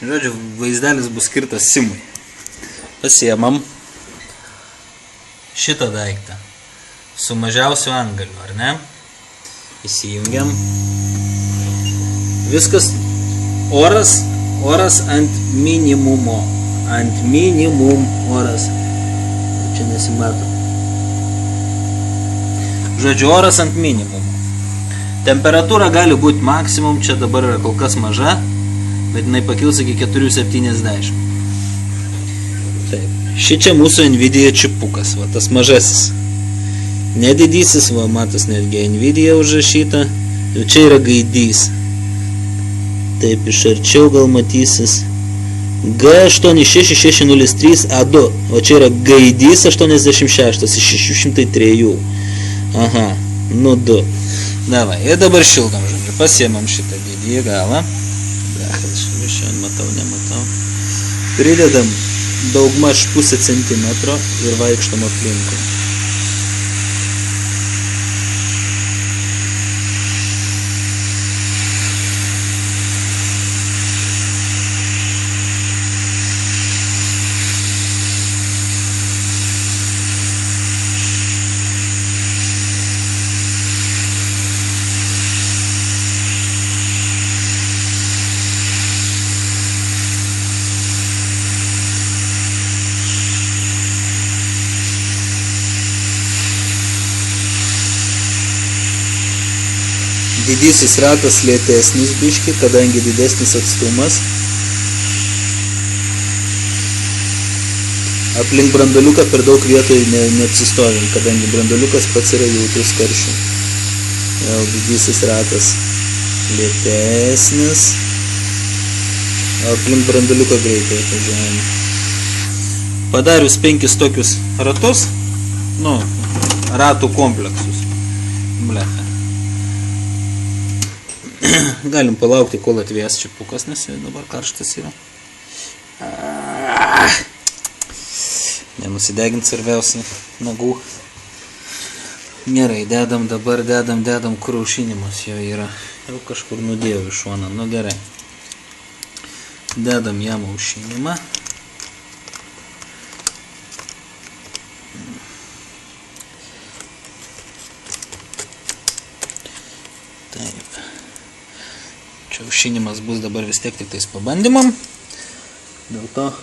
Žodžiu, vaizdelis bus skirtas simui. Pasiemam šitą daiktą su mažiausiu angaliu, ar ne? Įsijungiam. Viskas oras ant minimumo. Ant minimum oras. Čia nesimato. Žodžiu, oras ant minimumo. Temperatūra gali būti maksimum, čia dabar yra kol kas maža, bet jinai pakils iki 4,70. Taip. Šičia mūsų Nvidia čipukas, va tas mažasis. Nedidysis, va matas netgi Nvidia užrašyta. Ir čia yra gaidys. Taip, iš arčiau gal matysis. G86603A2. O čia yra gaidys 86 iš 603. Aha, nu 2. Davai, ir dabar šildom, žodžiu. Pasiemam šitą gaidį galą. Šiandien matau, nematau. Pridedam daugmaž 0,5 centimetro ir vaikštom aplinkui. Didysis ratas lėtesnis biški, kadangi didesnis atstumas. Aplink branduoliuką per daug vietoj neapsistovim, kadangi branduoliukas pats yra jautrus karščiui. Vėl didysis ratas lėtesnis. Aplink branduoliuką greitai atvažiuojam. Padarius 5 tokius ratus, nu, ratų kompleksus. Blecha. Galim palaukti, kol atvės čipukas, nes dabar karštas yra. Nenusidegint svarbiausiai nagų. Gerai, dedam, kur aušinimas jo yra. Jau kažkur nudėjau iš šoną, nu gerai. Dedam jam aušinimą. Taip. Čia aušinimas bus dabar vis tiek tik tais pabandymam. Dėl to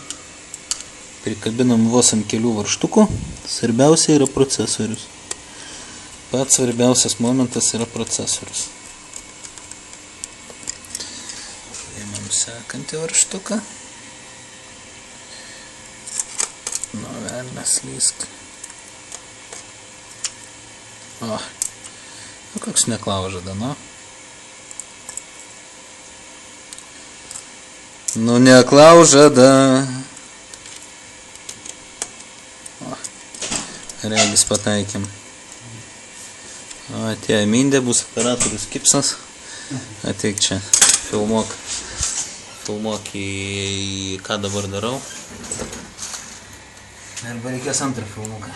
prikabinam vos ant kelių varžtukų. Svarbiausia yra procesorius. Pats svarbiausias momentas yra procesorius. Paimam sekantį varžtuką. Nu, velnias lysk. O, koks neklaužada, nu. Nu, neklaužada. O, regis pataikėm. O, atėjo mindė, bus operatorius Kipsas. Ateik čia, filmuok į ką dabar darau. Arba reikės antrą filmuką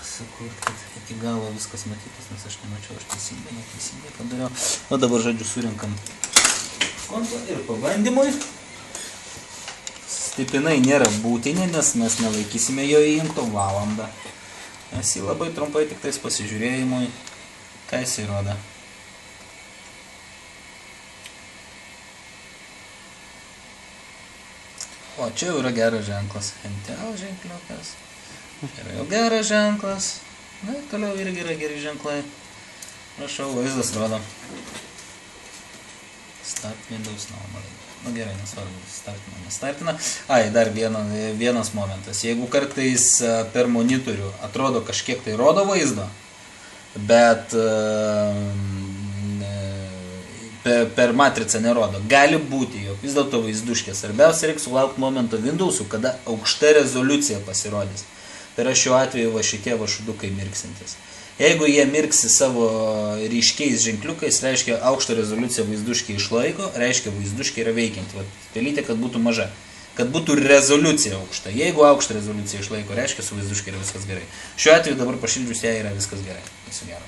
sukurt, kad iki galo viskas matytas, nes aš nemačiau, aš neteisingai padariau. O dabar, žodžiu, surinkam kontą ir pabandymui. Stipinai nėra būtinė, nes mes nelaikysime jo įjungto valandą. Mes jį labai trumpai tik tais pasižiūrėjimui, ką jisai rodo. O čia jau yra geras ženklas. Intel ženkliukas. Čia yra jau geras ženklas. Na ir toliau irgi yra geri ženklai. Prašau, vaizdas rodo. Start Windows normal. Nu gerai, nesvarbu, startina. Ai, dar vienas momentas. Jeigu kartais per monitorių atrodo kažkiek tai rodo vaizdo, bet per matricą nerodo, gali būti, jog vis dėlto vaizduškė. Svarbiausia, reikia sulaukti momento Windows'ų, kada aukšta rezoliucija pasirodys. Tai yra šiuo atveju va šitie vašudukai mirksintis. Jeigu jie mirksi savo ryškiais ženkliukais, reiškia aukštą rezoliuciją vaizduškė išlaiko, reiškia vaizduškė yra veikianti. Pelytė, kad būtų maža, kad būtų rezoliucija aukšta. Jeigu aukštą rezoliuciją išlaiko, reiškia su vaizduškė yra viskas gerai. Šiuo atveju dabar pašildžius ją yra viskas gerai. Viso gero.